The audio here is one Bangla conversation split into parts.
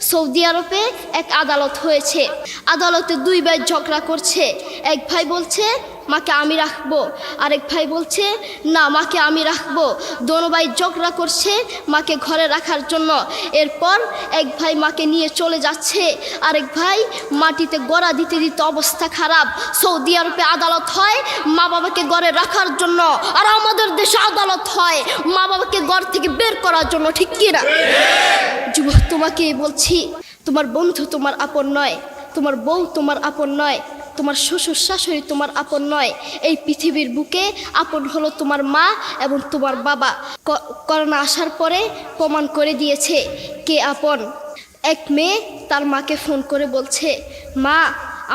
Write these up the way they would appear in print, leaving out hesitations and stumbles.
সৌদি আরবে এক আদালত হয়েছে। আদালতে দুই ভাই ঝগড়া করছে। এক ভাই বলছে মাকে আমি রাখবো, আরেক ভাই বলছে না মাকে আমি রাখবো। দোনো ভাই ঝগড়া করছে মাকে ঘরে রাখার জন্য। এরপর এক ভাই মাকে নিয়ে চলে যাচ্ছে, আরেক ভাই মাটিতে গড়া দিতে দিতে অবস্থা খারাপ। সৌদি আরবে আদালত হয় মা বাবাকে ঘরে রাখার জন্য, আর আমাদের দেশে আদালত হয় মা বাবাকে ঘর থেকে বের করার জন্য, ঠিক কিনা? যুবক, তোমাকে বলছি, তোমার বন্ধু তোমার আপন নয়, তোমার বউ তোমার আপন নয়, তোমার শ্বশুর শাশুড়ি তোমার আপন নয়। এই পৃথিবীর বুকে আপন হলো তোমার মা এবং তোমার বাবা। করোনা আসার পরে প্রমাণ করে দিয়েছে কে আপন। এক মেয়ে তার মাকে ফোন করে বলছে, মা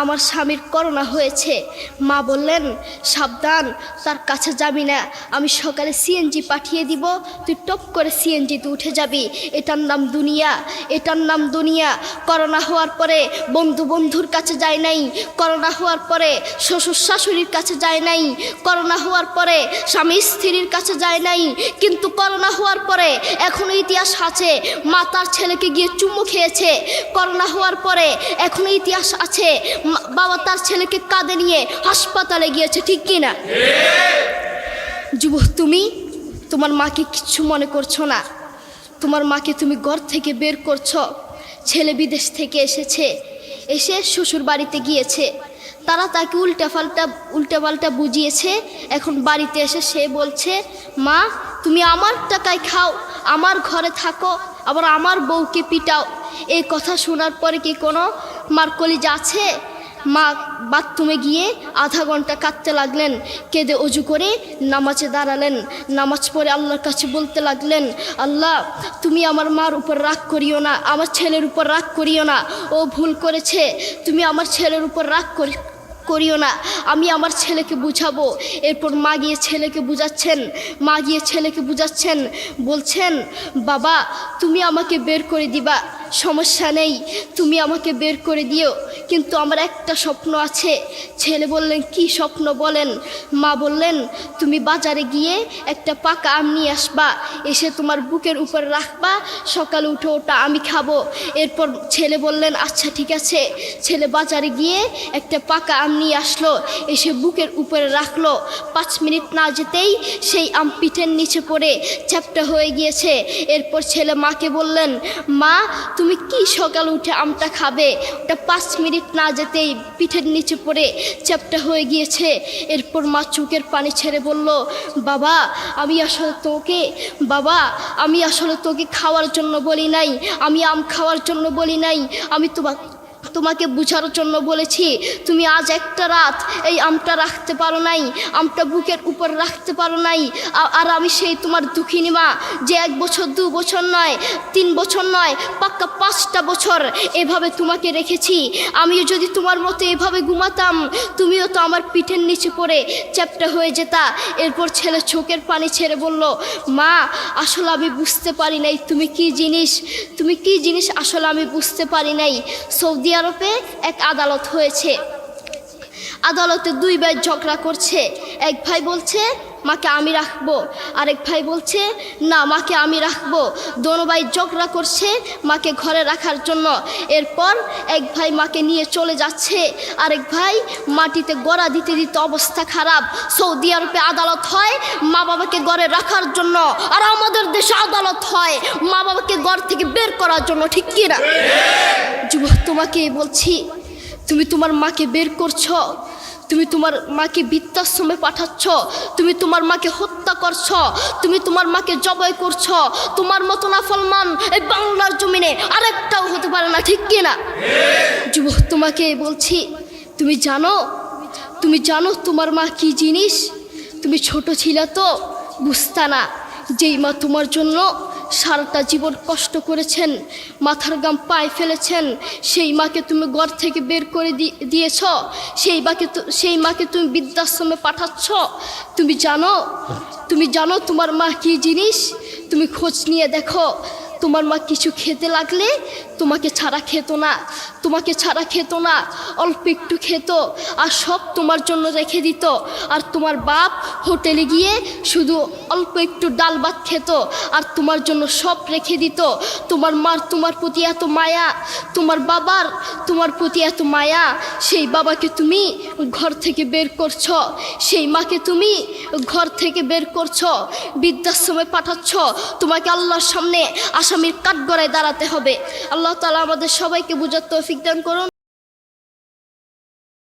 আমার স্বামীর করোনা হয়েছে। মা বললেন সাবধান, তার কাছে যাবি না, আমি সকালে সিএনজি পাঠিয়ে দিব, তুই টপ করে সিএনজিতে উঠে যাবি। এটার নাম দুনিয়া, এটার নাম দুনিয়া। করোনা হওয়ার পরে বন্ধুর কাছে যায় নাই, করোনা হওয়ার পরে শ্বশুর শাশুড়ির কাছে যায় নাই, করোনা হওয়ার পরে স্বামী স্ত্রীর কাছে যায় নাই, কিন্তু করোনা হওয়ার পরে এখনো ইতিহাস আছে মা তার ছেলেকে গিয়ে চুমু খেয়েছে। করোনা হওয়ার পরে এখনো ইতিহাস আছে বাবা তার ছেলেকে কাঁধে নিয়ে হাসপাতালে গিয়েছে, ঠিক কিনা? যুবক, তুমি তোমার মাকে কিচ্ছু মনে করছো না। তোমার মাকে তুমি ঘর থেকে বের করছো। ছেলে বিদেশ থেকে এসেছে, এসে শ্বশুর বাড়িতে গিয়েছে, তারা তাকে উল্টাপাল্টা বুঝিয়েছে। এখন বাড়িতে এসে সে বলছে, মা তুমি আমার টাকায় খাও, আমার ঘরে থাকো, আবার আমার বউকে পিটাও। এই কথা শোনার পরে কি কোনো মার কলিজা আছে? মা বাথরুমে গিয়ে আধা ঘন্টা কাঁদতে লাগলেন। কেঁদে অজু করে নামাজে দাঁড়ালেন। নামাজ পড়ে আল্লাহর কাছে বলতে লাগলেন, আল্লাহ তুমি আমার মার উপর রাগ করিও না, আমার ছেলের উপর রাগ করিও না, ও ভুল করেছে, তুমি আমার ছেলের উপর রাগ করিও না, আমি আমার ছেলেকে বুঝাবো। এরপর মা গিয়ে ছেলেকে বুঝাচ্ছেন, বলছেন বাবা তুমি আমাকে বের করে দিবা, সমস্যা নেই, তুমি আমাকে বের করে দিও, কিন্তু আমার একটা স্বপ্ন আছে। ছেলে বললেন কি স্বপ্ন বলেন? মা বললেন তুমি বাজারে গিয়ে একটা পাকা আম নিয়ে আসবা, এসে তোমার বুকের উপর রাখবা, সকালে উঠে ওটা আমি খাবো। এরপর ছেলে বললেন আচ্ছা ঠিক আছে। ছেলে বাজারে গিয়ে একটা পাকা আম নিয়ে আসলো, এসে বুকের উপরে রাখলো। 5 মিনিট না যেতেই সেই আম পিঠের নিচে পড়ে চ্যাপ্টা হয়ে গিয়েছে। এরপর ছেলে মাকে বললেন, মা তুমি কি সকালে উঠে আমটা খাবে? ওটা 5 মিনিট না যেতেই পিঠের নিচে পড়ে চ্যাপ্টা হয়ে গিয়েছে। এরপর মা চোখের পানি ছেড়ে বলল, বাবা আমি আসলে তোকে খাওয়ার জন্য বলি নাই, আমি আম খাওয়ার জন্য বলি নাই, আমি তোমাকে বুঝার জন্য বলেছি। তুমি আজ একটা রাত এই আমটা রাখতে পারো নাই, আমটা বুকের উপর রাখতে পারো নাই, আর আমি সেই তোমার দুঃখিনী মা যে 1 বছর 2 বছর নয় 3 বছর নয় পাক্কা 5টা বছর এভাবে তোমাকে রেখেছি। আমিও যদি তোমার মতো এভাবে ঘুমাতাম, তুমিও তো আমার পিঠের নিচে পড়ে চ্যাপ্টা হয়ে যেতা। এরপর ছেলে চোখের পানি ছেড়ে বলল, মা আসলে আমি বুঝতে পারি নাই তুমি কি জিনিস আসলে আমি বুঝতে পারি নাই। সৌদি আরবে এক আদালত হয়েছে। আদালতে দুই ভাই ঝগড়া করছে। এক ভাই বলছে মাকে আমি রাখবো, আরেক ভাই বলছে না মাকে আমি রাখবো। দোনো ভাই ঝগড়া করছে মাকে ঘরে রাখার জন্য। এরপর এক ভাই মাকে নিয়ে চলে যাচ্ছে, আরেক ভাই মাটিতে গড়া দিতে দিতে অবস্থা খারাপ। সৌদি আরবে আদালত হয় মা বাবাকে ঘরে রাখার জন্য, আর আমাদের দেশে আদালত হয় মা বাবাকে ঘর থেকে বের করার জন্য, ঠিক কিনা? যুবক, তোমাকে বলছি, তুমি তোমার মাকে বের করছো, তুমি তোমার মাকে বৃদ্ধাশ্রমে পাঠাচ্ছ, তুমি তোমার মাকে হত্যা করছ, তুমি তোমার মাকে জবাই করছ। তোমার মতো নাফরমান এই বাংলার জমিনে আরেকটাও হতে পারে না, ঠিক কিনা? যুবক, তোমাকে বলছি, তুমি জানো তোমার মা কি জিনিস? তুমি ছোট ছিলে তো বুঝতা না। যেই মা তোমার জন্য সারাটা জীবন কষ্ট করেছেন, মাথার গাম পায়ে ফেলেছেন, সেই মাকে তুমি ঘর থেকে বের করে দিয়েছ, সেই মাকে তুমি বৃদ্ধাশ্রমে পাঠাচ্ছ। তুমি জানো তোমার মা কি জিনিস? তুমি খোঁজ নিয়ে দেখো, তোমার মা কিছু খেতে লাগলে তোমাকে ছাড়া খেত না, তোমাকে ছাড়া খেত না, অল্প একটু খেত আর সব তোমার জন্য রেখে দিত। আর তোমার বাপ হোটেলে গিয়ে শুধু অল্প একটু ডাল ভাত খেত আর তোমার জন্য সব রেখে দিত। তোমার মার তোমার প্রতি এত মায়া, তোমার বাবার তোমার প্রতি এত মায়া, সেই বাবাকে তুমি ঘর থেকে বের করছো, সেই মাকে তুমি ঘর থেকে বের করছো, বৃদ্ধাশ্রমে পাঠাচ্ছ। তোমাকে আল্লাহর সামনে আসামির কাঠগড়ায় দাঁড়াতে হবে। আল্লাহ তাআলা আমাদের সবাইকে বুঝার তৌফিক দান করুন।